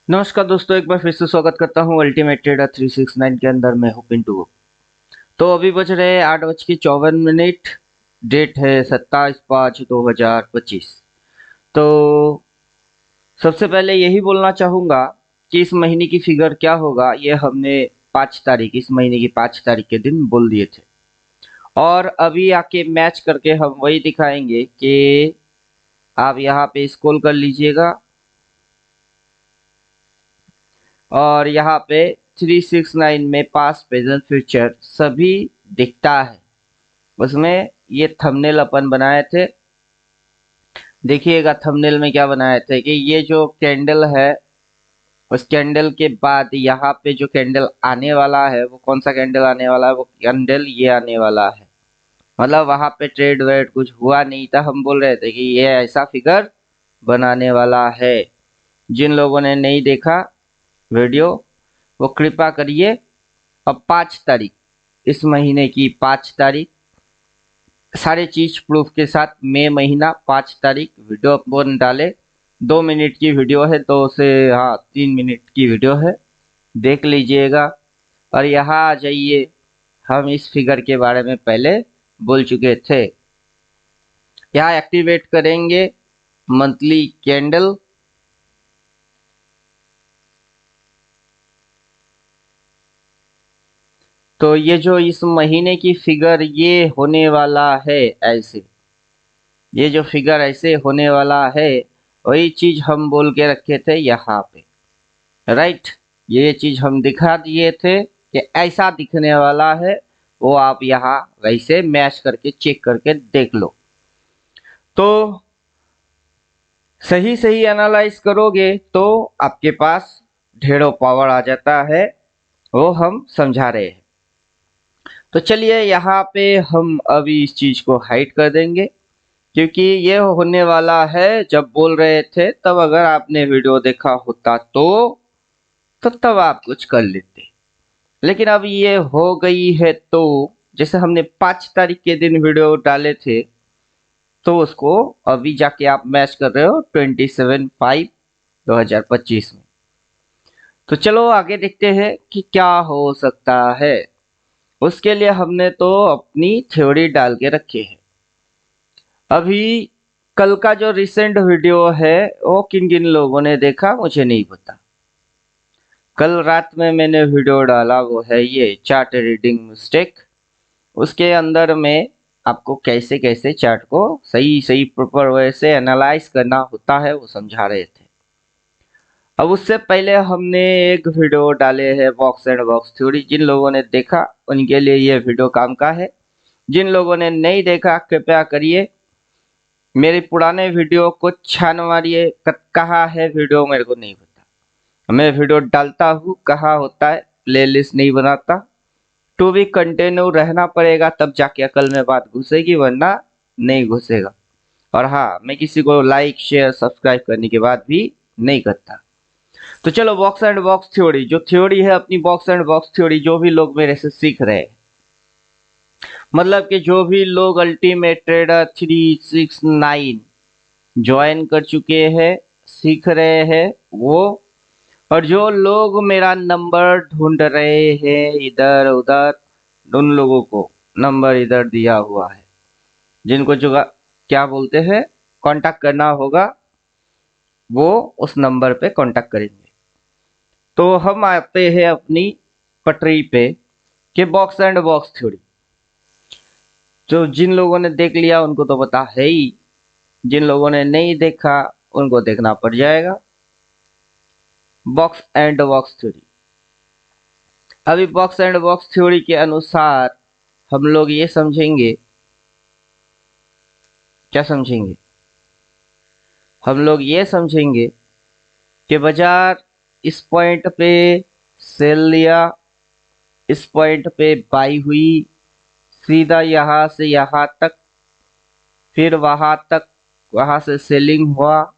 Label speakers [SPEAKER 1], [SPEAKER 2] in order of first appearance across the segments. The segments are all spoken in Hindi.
[SPEAKER 1] नमस्कार दोस्तों, एक बार फिर से स्वागत करता हूँ अल्टीमेट ट्रेडर 369 के अंदर। मैं हूँ पिंटू। तो अभी बज रहे हैं 8:54। डेट है 27/5/2025। तो सबसे पहले यही बोलना चाहूँगा कि इस महीने की फिगर क्या होगा, ये हमने 5 तारीख, इस महीने की 5 तारीख के दिन बोल दिए थे। और अभी आके मैच करके हम वही दिखाएंगे कि आप यहाँ पे स्क्रॉल कर लीजिएगा और यहाँ पे 369 में पास्ट प्रेजेंट फ्यूचर सभी दिखता है। उसमें ये थंबनेल अपन बनाए थे, देखिएगा थंबनेल में क्या बनाए थे कि ये जो कैंडल है, उस कैंडल के बाद यहाँ पे जो कैंडल आने वाला है वो कौन सा कैंडल आने वाला है, वो कैंडल ये आने वाला है। मतलब वहां पे ट्रेड वेड कुछ हुआ नहीं था, हम बोल रहे थे कि ये ऐसा फिगर बनाने वाला है। जिन लोगों ने नहीं देखा वीडियो वो कृपा करिए। अब 5 तारीख, इस महीने की 5 तारीख, सारे चीज प्रूफ के साथ, मई महीना 5 तारीख वीडियो अपन डाले। 2 मिनट की वीडियो है, 2 से 3 मिनट की वीडियो है, देख लीजिएगा। और यहाँ आ जाइए, हम इस फिगर के बारे में पहले बोल चुके थे। यहाँ एक्टिवेट करेंगे मंथली कैंडल। तो ये जो इस महीने की फिगर ये होने वाला है ऐसे, ये जो फिगर ऐसे होने वाला है, वही चीज हम बोल के रखे थे यहाँ पे, राइट। ये चीज हम दिखा दिए थे कि ऐसा दिखने वाला है। वो आप यहाँ वैसे मैच करके चेक करके देख लो। तो सही सही एनालाइज करोगे तो आपके पास ढेरों पावर आ जाता है, वो हम समझा रहे हैं। तो चलिए यहाँ पे हम अभी इस चीज को हाइड कर देंगे, क्योंकि ये होने वाला है। जब बोल रहे थे तब अगर आपने वीडियो देखा होता तो तब आप कुछ कर लेते, लेकिन अब ये हो गई है। तो जैसे हमने 5 तारीख के दिन वीडियो डाले थे, तो उसको अभी जाके आप मैच कर रहे हो 27/5/2025 में। तो चलो आगे देखते हैं कि क्या हो सकता है। उसके लिए हमने तो अपनी थ्योरी डाल के रखी है। अभी कल का जो रिसेंट वीडियो है वो किन किन लोगों ने देखा मुझे नहीं पता। कल रात में मैंने वीडियो डाला, वो है ये चार्ट रीडिंग मिस्टेक। उसके अंदर में आपको कैसे कैसे चार्ट को सही सही प्रॉपर वे से एनालाइज करना होता है वो समझा रहे थे। अब उससे पहले हमने एक वीडियो डाले हैं बॉक्स एंड बॉक्स थ्योरी। जिन लोगों ने देखा उनके लिए ये वीडियो काम का है। जिन लोगों ने नहीं देखा कृपया करिए मेरे पुराने वीडियो को छान मारिए। कहाँ है वीडियो मेरे को नहीं पता, मैं वीडियो डालता हूँ कहाँ होता है, प्लेलिस्ट नहीं बनाता। टू भी कंटिन्यू रहना पड़ेगा तब जाके अकल में बात घुसेगी, वरना नहीं घुसेगा। और हाँ, मैं किसी को लाइक शेयर सब्सक्राइब करने के बाद भी नहीं करता। तो चलो बॉक्स एंड बॉक्स थ्योरी, जो थ्योरी है अपनी बॉक्स एंड बॉक्स थ्योरी, जो भी लोग मेरे से सीख रहे हैं, मतलब कि जो भी लोग अल्टीमेट ट्रेडर 369 ज्वाइन कर चुके हैं, सीख रहे हैं वो, और जो लोग मेरा नंबर ढूंढ रहे हैं इधर उधर, उन लोगों को नंबर इधर दिया हुआ है। जिनको जो क्या बोलते हैं कांटेक्ट करना होगा, वो उस नंबर पे कांटेक्ट करेंगे। तो हम आते हैं अपनी पटरी पे कि बॉक्स एंड बॉक्स थ्योरी। जो जिन लोगों ने देख लिया उनको तो पता है ही, जिन लोगों ने नहीं देखा उनको देखना पड़ जाएगा। बॉक्स एंड बॉक्स थ्योरी, अभी बॉक्स एंड बॉक्स थ्योरी के अनुसार हम लोग ये समझेंगे, क्या समझेंगे, हम लोग ये समझेंगे कि बाजार इस पॉइंट पे सेल लिया, इस पॉइंट पे बाई हुई, सीधा यहाँ से यहाँ तक, फिर वहां तक, वहां से सेलिंग हुआ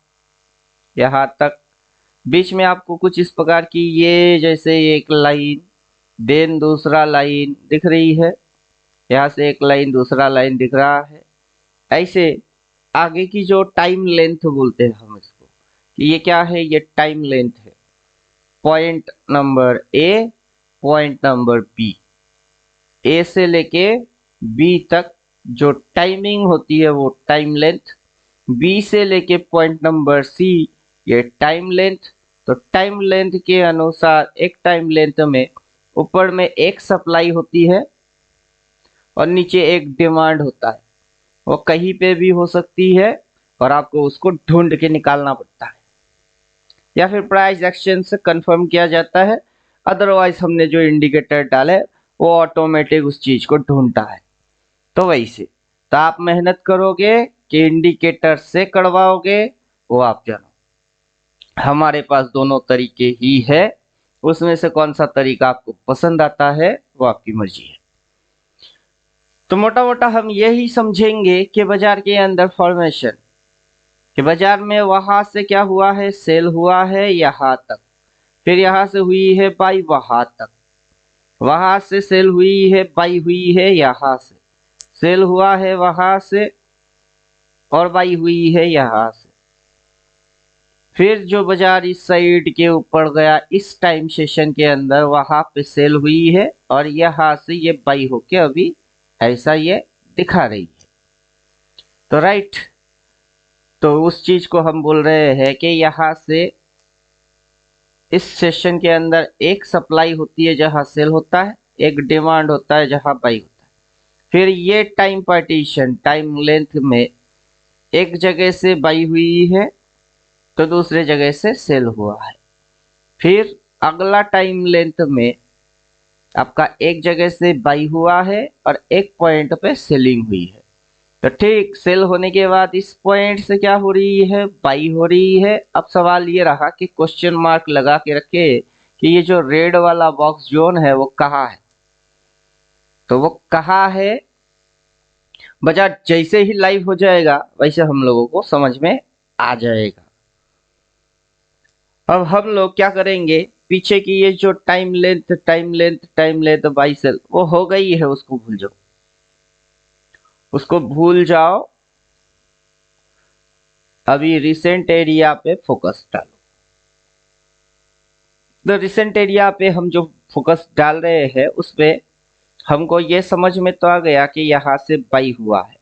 [SPEAKER 1] यहाँ तक। बीच में आपको कुछ इस प्रकार की ये जैसे एक लाइन, देन दूसरा लाइन दिख रही है, यहाँ से एक लाइन दूसरा लाइन दिख रहा है। ऐसे आगे की जो टाइम लेंथ बोलते हैं हम इसको, कि ये क्या है, ये टाइम लेंथ है। Point number A, point number B, A से लेके बी तक जो टाइमिंग होती है वो टाइम लेंथ, बी से लेके पॉइंट नंबर सी ये टाइम लेंथ। तो टाइम लेंथ के अनुसार एक टाइम लेंथ में ऊपर में एक सप्लाई होती है और नीचे एक डिमांड होता है। वो कहीं पे भी हो सकती है और आपको उसको ढूंढ के निकालना पड़ता है, या फिर प्राइस एक्शन से कंफर्म किया जाता है। अदरवाइज हमने जो इंडिकेटर डाले वो ऑटोमेटिक उस चीज को ढूंढता है। तो वैसे तो आप मेहनत करोगे कि इंडिकेटर से कड़वाओगे, वो आप जानो। हमारे पास दोनों तरीके ही है, उसमें से कौन सा तरीका आपको पसंद आता है वो आपकी मर्जी है। तो मोटा मोटा हम यही समझेंगे कि बाजार के अंदर फॉर्मेशन, कि बाजार में वहां से क्या हुआ है, सेल हुआ है यहाँ तक, फिर यहाँ से हुई है बाई वहां तक, वहां से सेल हुई है बाई हुई है यहाँ से, सेल हुआ है वहां से और बाई हुई है यहाँ से, फिर जो बाजार इस साइड के ऊपर गया इस टाइम सेशन के अंदर वहां पे सेल हुई है और यहाँ से ये बाई होके अभी ऐसा ये दिखा रही है। तो राइट, तो उस चीज को हम बोल रहे हैं कि यहाँ से इस सेशन के अंदर एक सप्लाई होती है जहां सेल होता है, एक डिमांड होता है जहां बाई होता है। फिर ये टाइम पार्टीशन टाइम लेंथ में एक जगह से बाई हुई है तो दूसरे जगह से सेल हुआ है। फिर अगला टाइम लेंथ में आपका एक जगह से बाई हुआ है और एक पॉइंट पे सेलिंग हुई है। तो ठीक सेल होने के बाद इस पॉइंट से क्या हो रही है, बाई हो रही है। अब सवाल ये रहा कि क्वेश्चन मार्क लगा के रखे कि ये जो रेड वाला बॉक्स जोन है वो कहाँ है। तो वो कहाँ है, बाजार जैसे ही लाइव हो जाएगा वैसे हम लोगों को समझ में आ जाएगा। अब हम लोग क्या करेंगे, पीछे की ये जो time length time length time length बाई सेल वो हो गई है, उसको भूल जाओ, उसको भूल जाओ। अभी रिसेंट एरिया पे फोकस डालो। तो रिसेंट एरिया पे हम जो फोकस डाल रहे हैं उसपे हमको ये समझ में तो आ गया कि यहाँ से बाई हुआ है,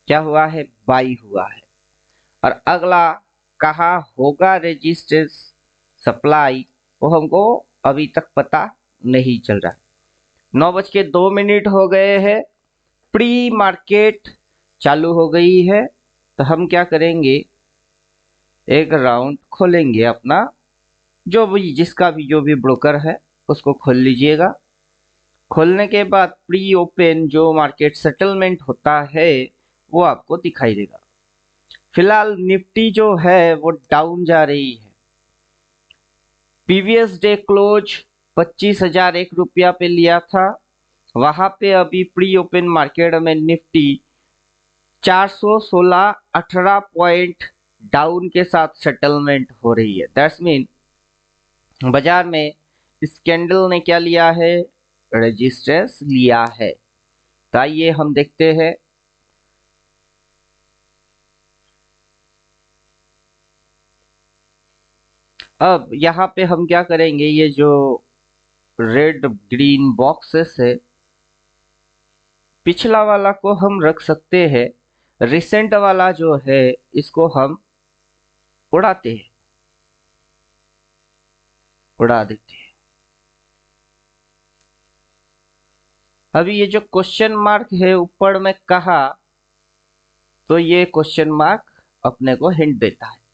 [SPEAKER 1] क्या हुआ है, बाई हुआ है। और अगला कहाँ होगा रेजिस्टेंस सप्लाई वो हमको अभी तक पता नहीं चल रहा है। 9:02 हो गए हैं, प्री मार्केट चालू हो गई है। तो हम क्या करेंगे, एक राउंड खोलेंगे अपना, जो भी जिसका भी जो भी ब्रोकर है उसको खोल लीजिएगा। खोलने के बाद प्री ओपन जो मार्केट सेटलमेंट होता है वो आपको दिखाई देगा। फिलहाल निफ्टी जो है वो डाउन जा रही है। प्रीवियस डे क्लोज 25,001 पे लिया था, वहां पे अभी प्री ओपन मार्केट में निफ्टी 416.18 पॉइंट डाउन के साथ सेटलमेंट हो रही है। दैट्स मीन बाजार में इस कैंडल ने क्या लिया है, रेजिस्टेंस लिया है। तो आइए हम देखते हैं। अब यहाँ पे हम क्या करेंगे, ये जो रेड ग्रीन बॉक्सेस है पिछला वाला को हम रख सकते हैं, रिसेंट वाला जो है इसको हम उड़ाते हैं, उड़ा देते हैं। अभी ये जो क्वेश्चन मार्क है ऊपर में कहा, तो ये क्वेश्चन मार्क अपने को हिंट देता है।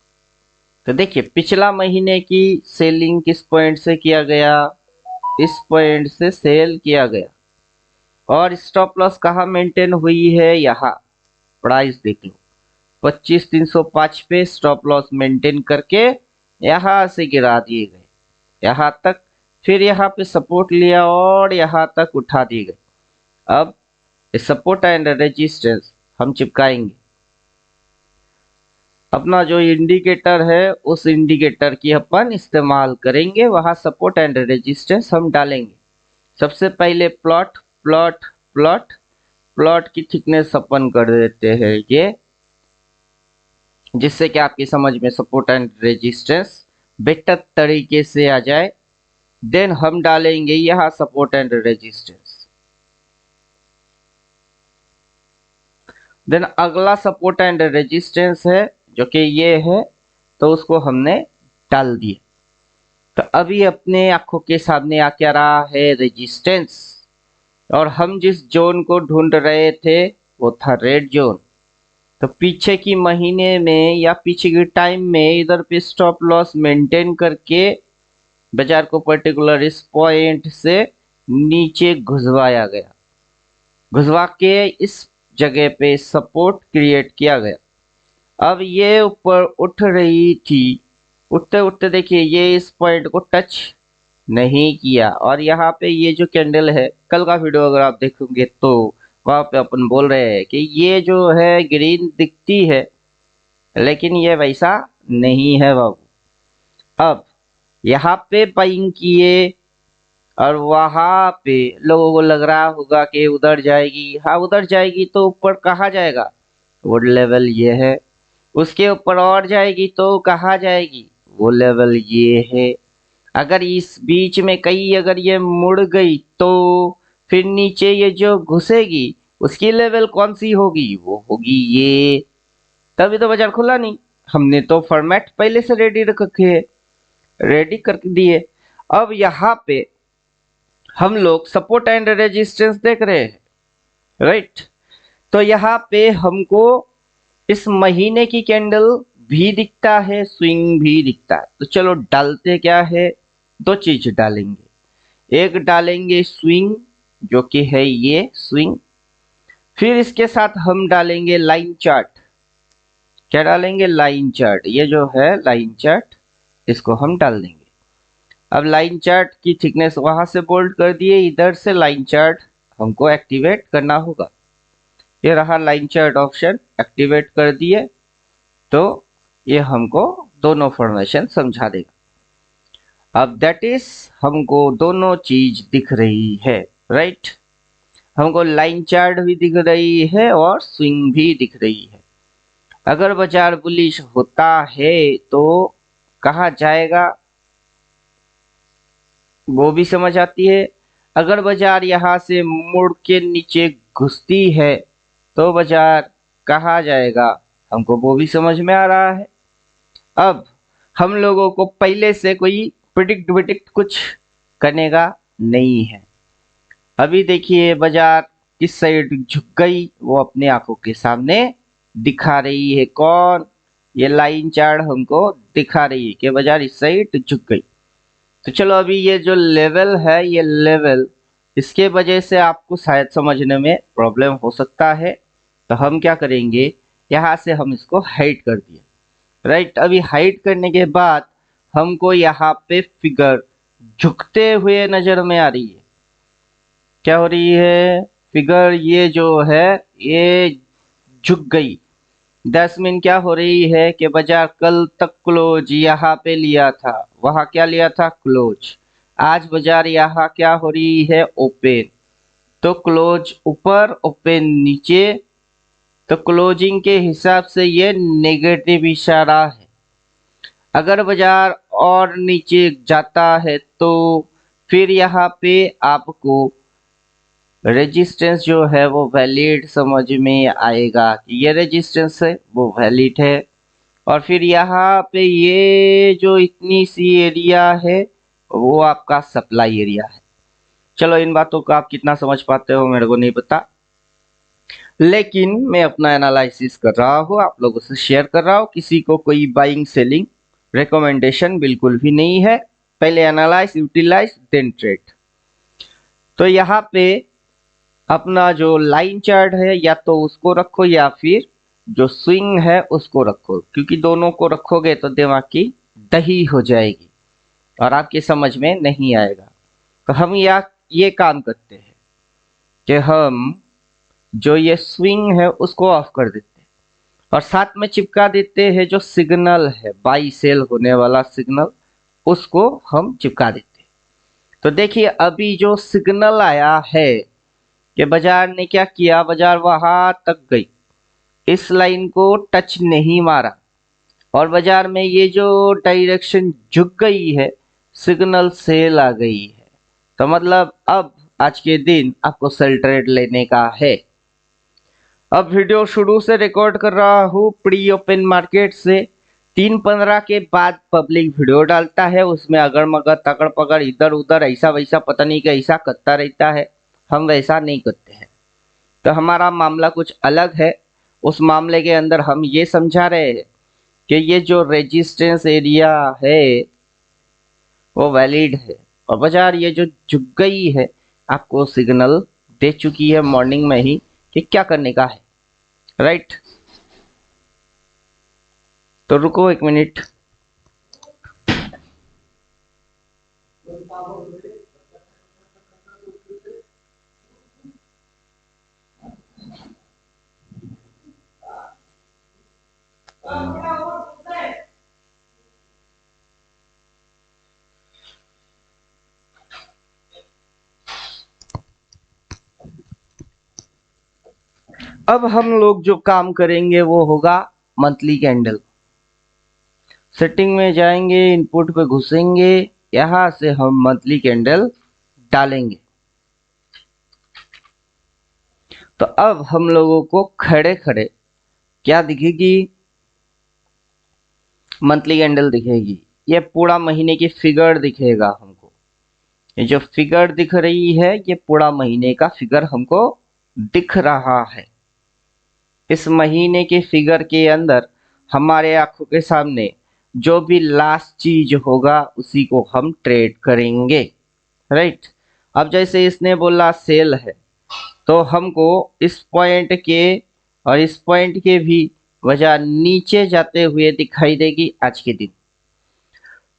[SPEAKER 1] तो देखिए पिछला महीने की सेलिंग किस पॉइंट से किया गया, इस पॉइंट से सेल किया गया और स्टॉप लॉस कहाँ मेंटेन हुई है, यहाँ प्राइस देख लो 25,305 पे स्टॉप लॉस मेंटेन करके यहाँ से गिरा दिए गए यहाँ तक, फिर यहाँ पे सपोर्ट लिया और यहाँ तक उठा दिए गए। अब सपोर्ट एंड रेजिस्टेंस हम चिपकाएंगे, अपना जो इंडिकेटर है उस इंडिकेटर की अपन इस्तेमाल करेंगे, वहां सपोर्ट एंड रेजिस्टेंस हम डालेंगे। सबसे पहले प्लॉट प्लॉट प्लॉट प्लॉट की थिकनेस अपन कर देते हैं ये, जिससे कि आपकी समझ में सपोर्ट एंड रेजिस्टेंस बेटर तरीके से आ जाए। देन हम डालेंगे यहाँ सपोर्ट एंड रेजिस्टेंस। देन अगला सपोर्ट एंड रेजिस्टेंस है जो कि ये है, तो उसको हमने डाल दिया। तो अभी अपने आंखों के सामने आ क्या रहा है, रेजिस्टेंस। और हम जिस जोन को ढूंढ रहे थे वो था रेड जोन। तो पीछे की महीने में या पीछे की टाइम में इधर पे स्टॉप लॉस मेंटेन करके बाजार को पर्टिकुलर इस पॉइंट से नीचे घुसवाया गया, घुसवा के इस जगह पे सपोर्ट क्रिएट किया गया। अब ये ऊपर उठ रही थी, उठते उठते देखिए ये इस पॉइंट को टच नहीं किया। और यहाँ पे ये जो कैंडल है, कल का वीडियो अगर आप देखोगे तो वहां पे अपन बोल रहे हैं कि ये जो है ग्रीन दिखती है, लेकिन ये वैसा नहीं है बाबू। अब यहाँ पे बाइंग किए और वहां पे लोगों को लग रहा होगा कि उधर जाएगी। हाँ उधर जाएगी तो ऊपर कहाँ जाएगा, वो लेवल ये है। उसके ऊपर और जाएगी तो कहाँ जाएगी, वो लेवल ये है। अगर इस बीच में कहीं अगर ये मुड़ गई तो फिर नीचे ये जो घुसेगी उसकी लेवल कौन सी होगी, वो होगी ये। तभी तो बाजार खुला नहीं, हमने तो फॉर्मेट पहले से रेडी रखे है, रेडी कर दिए। अब यहाँ पे हम लोग सपोर्ट एंड रेजिस्टेंस देख रहे हैं, राइट। तो यहाँ पे हमको इस महीने की कैंडल भी दिखता है, स्विंग भी दिखता है। तो चलो डालते क्या है, दो चीज डालेंगे। एक डालेंगे स्विंग, जो कि है ये स्विंग। फिर इसके साथ हम डालेंगे लाइन चार्ट। क्या डालेंगे, लाइन चार्ट। ये जो है लाइन चार्ट, इसको हम डाल देंगे। अब लाइन चार्ट की थिकनेस वहां से बोल्ड कर दिए, इधर से लाइन चार्ट हमको एक्टिवेट करना होगा। ये रहा लाइन चार्ट ऑप्शन, एक्टिवेट कर दिए तो ये हमको दोनों फॉर्मेशन समझा देगा। अब दैट इज हमको दोनों चीज दिख रही है, राइट। हमको लाइन चार्ट भी दिख रही है और स्विंग भी दिख रही है। अगर बाजार बुलिश होता है तो कहाँ जाएगा, वो भी समझ आती है। अगर बाजार यहाँ से मुड़ के नीचे घुसती है तो बाजार कहाँ जाएगा, हमको वो भी समझ में आ रहा है। अब हम लोगों को पहले से कोई प्रिडिक्ट विडिक्ट कुछ करने का नहीं है। अभी देखिए बाजार किस साइड झुक गई, वो अपने आंखों के सामने दिखा रही है। कौन, ये लाइन चार्ट हमको दिखा रही है कि बाजार इस साइड झुक गई। तो चलो अभी ये जो लेवल है, ये लेवल, इसके वजह से आपको शायद समझने में प्रॉब्लम हो सकता है। तो हम क्या करेंगे, यहाँ से हम इसको हाइड कर दिए, राइट। अभी हाइड करने के बाद हमको यहाँ पे फिगर झुकते हुए नजर में आ रही है। क्या हो रही है, फिगर ये जो है ये झुक गई। 10 मिनट क्या हो रही है कि बाजार कल तक क्लोज यहाँ पे लिया था, वहां क्या लिया था, क्लोज। आज बाजार यहाँ क्या हो रही है, ओपन। तो क्लोज ऊपर, ओपन नीचे। तो क्लोजिंग के हिसाब से ये नेगेटिव इशारा है। अगर बाजार और नीचे जाता है तो फिर यहाँ पे आपको रेजिस्टेंस जो है वो वैलिड समझ में आएगा कि ये रेजिस्टेंस है वो वैलिड है। और फिर यहाँ पे ये जो इतनी सी एरिया है वो आपका सप्लाई एरिया है। चलो इन बातों को आप कितना समझ पाते हो मेरे को नहीं पता, लेकिन मैं अपना एनालिसिस कर रहा हूँ, आप लोगों से शेयर कर रहा हूँ। किसी को कोई बाइंग सेलिंग रिकमेंडेशन बिल्कुल भी नहीं है। पहले एनालाइज, यूटिलाइज, देन ट्रेड। तो यहाँ पे अपना जो लाइन चार्ट है या तो उसको रखो या फिर जो स्विंग है उसको रखो, क्योंकि दोनों को रखोगे तो दिमाग की दही हो जाएगी और आपकी समझ में नहीं आएगा। तो हम ये काम करते हैं कि हम जो ये स्विंग है उसको ऑफ कर देते हैं और साथ में चिपका देते हैं जो सिग्नल है, बाई सेल होने वाला सिग्नल, उसको हम चिपका देते हैं। तो देखिए अभी जो सिग्नल आया है कि बाजार ने क्या किया, बाजार वहां तक गई, इस लाइन को टच नहीं मारा और बाजार में ये जो डायरेक्शन झुक गई है, सिग्नल सेल आ गई है। तो मतलब अब आज के दिन आपको सेल ट्रेड लेने का है। अब वीडियो शुरू से रिकॉर्ड कर रहा हूँ प्री ओपन मार्केट से। 3:15 के बाद पब्लिक वीडियो डालता है, उसमें अगर मगर तकड़ पकड़ इधर उधर ऐसा वैसा पता नहीं कैसा करता रहता है। हम वैसा नहीं करते हैं। तो हमारा मामला कुछ अलग है। उस मामले के अंदर हम ये समझा रहे हैं कि ये जो रेजिस्टेंस एरिया है वो वैलिड है, और बाजार ये जो झुक गई है आपको सिग्नल दे चुकी है मॉर्निंग में ही कि क्या करने का है, राइट। तो रुको 1 मिनट। अब हम लोग जो काम करेंगे वो होगा मंथली कैंडल। सेटिंग में जाएंगे, इनपुट पे घुसेंगे, यहां से हम मंथली कैंडल डालेंगे। तो अब हम लोगों को खड़े खड़े क्या दिखेगी? मंथली कैंडल दिखेगी। ये पूरा महीने की फिगर दिखेगा हमको। ये जो फिगर दिख रही है ये पूरा महीने का फिगर हमको दिख रहा है। इस महीने के फिगर के अंदर हमारे आंखों के सामने जो भी लास्ट चीज होगा उसी को हम ट्रेड करेंगे, राइट। अब जैसे इसने बोला सेल है, तो हमको इस पॉइंट के और इस पॉइंट के भी वजह नीचे जाते हुए दिखाई देगी आज के दिन।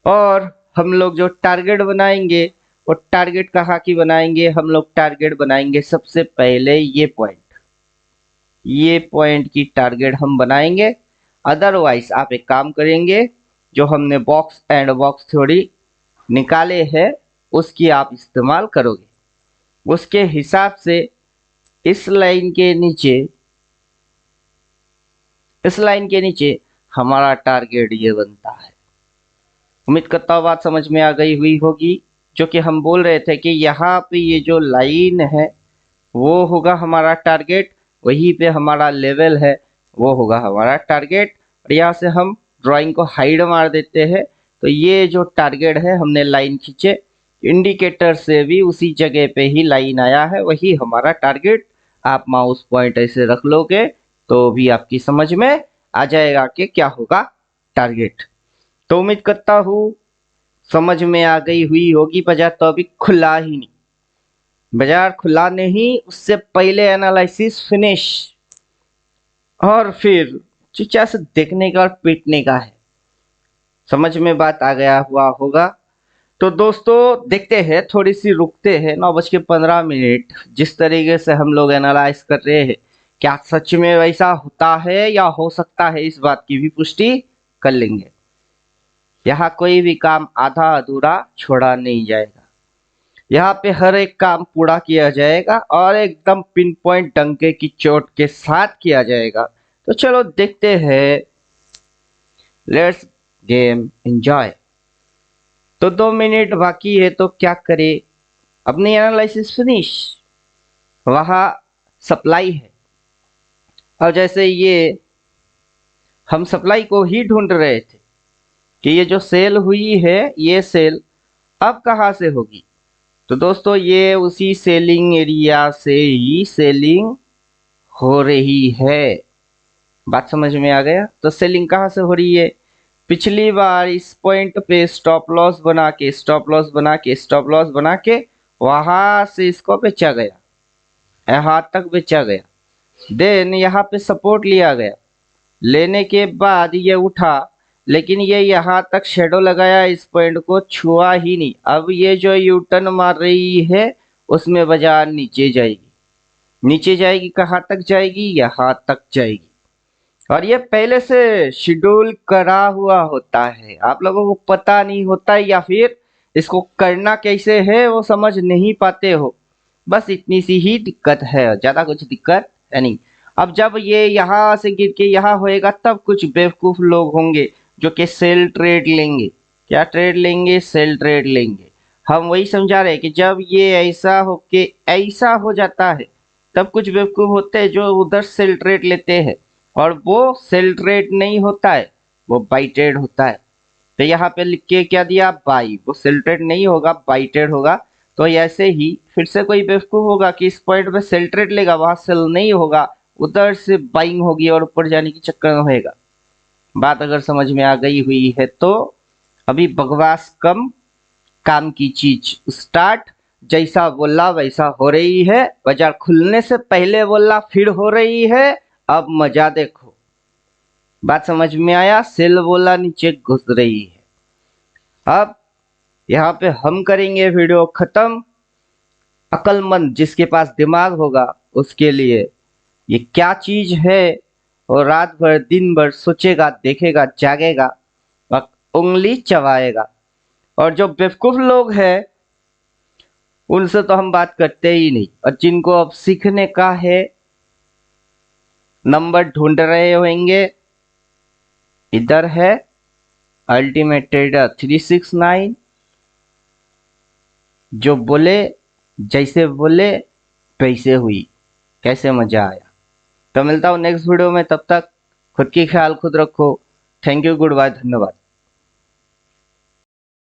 [SPEAKER 1] और हम लोग जो टारगेट बनाएंगे वो टारगेट कहाँ की बनाएंगे? हम लोग टारगेट बनाएंगे सबसे पहले ये पॉइंट की टारगेट हम बनाएंगे। अदरवाइज आप एक काम करेंगे, जो हमने बॉक्स एंड बॉक्स थ्योरी निकाले हैं उसकी आप इस्तेमाल करोगे। उसके हिसाब से इस लाइन के नीचे हमारा टारगेट ये बनता है। उम्मीद करता हूँ बात समझ में आ गई हुई होगी। जो कि हम बोल रहे थे कि यहाँ पे ये जो लाइन है वो होगा हमारा टारगेट, वहीं पे हमारा लेवल है वो होगा हमारा टारगेट। और यहाँ से हम ड्राइंग को हाइड मार देते हैं। तो ये जो टारगेट है हमने लाइन खींचे, इंडिकेटर से भी उसी जगह पे ही लाइन आया है, वही हमारा टारगेट। आप माउस पॉइंट ऐसे रख लोगे तो भी आपकी समझ में आ जाएगा कि क्या होगा टारगेट। तो उम्मीद करता हूँ समझ में आ गई हुई होगी। बाजार तो अभी खुला ही नहीं, बाजार खुला नहीं, उससे पहले एनालिसिस फिनिश, और फिर चुपचाप से देखने का और पीटने का है। समझ में बात आ गया हुआ होगा। तो दोस्तों देखते हैं, थोड़ी सी रुकते हैं। 9:15 जिस तरीके से हम लोग एनालाइज कर रहे हैं, क्या सच में वैसा होता है या हो सकता है, इस बात की भी पुष्टि कर लेंगे। यहाँ कोई भी काम आधा अधूरा छोड़ा नहीं जाएगा। यहाँ पे हर एक काम पूरा किया जाएगा और एकदम पिन पॉइंट डंके की चोट के साथ किया जाएगा। तो चलो देखते हैं, लेट्स गेम एंजॉय। तो 2 मिनट बाकी है, तो क्या करें? अपनी एनालिसिस फिनिश। वहाँ सप्लाई है, और जैसे ये हम सप्लाई को ही ढूंढ रहे थे कि ये जो सेल हुई है ये सेल अब कहाँ से होगी। तो दोस्तों ये उसी सेलिंग एरिया से ही सेलिंग हो रही है। बात समझ में आ गया? तो सेलिंग कहाँ से हो रही है? पिछली बार इस पॉइंट पे स्टॉप लॉस बना के वहां से इसको बेचा गया, यहाँ तक बेचा गया। देन यहाँ पे सपोर्ट लिया गया, लेने के बाद ये उठा, लेकिन ये यहाँ तक शेडो लगाया, इस पॉइंट को छुआ ही नहीं। अब ये जो यू टर्न मार रही है उसमें बाजार नीचे जाएगी कहाँ तक जाएगी? यहाँ तक जाएगी। और ये पहले से शेड्यूल करा हुआ होता है, आप लोगों को पता नहीं होता है, या फिर इसको करना कैसे है वो समझ नहीं पाते हो। बस इतनी सी ही दिक्कत है, ज्यादा कुछ दिक्कत है नहीं। अब जब ये यहाँ से गिर के यहाँ होएगा तब कुछ बेवकूफ लोग होंगे जो कि सेल ट्रेड लेंगे। क्या ट्रेड लेंगे? सेल ट्रेड लेंगे। हम वही समझा रहे हैं कि जब ये ऐसा हो के ऐसा हो जाता है तब कुछ बेवकूफ होते हैं जो उधर सेल ट्रेड लेते हैं और वो सेल ट्रेड नहीं होता है, वो बाई ट्रेड होता है। तो यहाँ पे लिख के क्या दिया? बाई। वो सेल ट्रेड नहीं होगा, बाई ट्रेड होगा। तो ऐसे ही फिर से कोई बेवकूफ होगा कि इस पॉइंट पे सेल ट्रेड लेगा, वहां सेल नहीं होगा, उधर से बाइंग होगी और ऊपर जाने की चक्कर में होएगा। बात अगर समझ में आ गई हुई है तो अभी बकवास कम, काम की चीज स्टार्ट। जैसा बोला वैसा हो रही है, बाजार खुलने से पहले बोला फिर हो रही है। अब मजा देखो। बात समझ में आया? सेल बोला नीचे घुस रही है। अब यहाँ पे हम करेंगे वीडियो खत्म। अक्लमंद जिसके पास दिमाग होगा उसके लिए ये क्या चीज है, और रात भर दिन भर सोचेगा, देखेगा, जागेगा और उंगली चबाएगा। और जो बेवकूफ लोग हैं उनसे तो हम बात करते ही नहीं। और जिनको अब सीखने का है, नंबर ढूंढ रहे होंगे, इधर है अल्टीमेट ट्रेडर 369। जो बोले, जैसे बोले वैसे हुई। कैसे मजा आया। तो मिलता हूँ नेक्स्ट वीडियो में, तब तक खुद की ख्याल खुद रखो। थैंक यू, गुड बाय, धन्यवाद।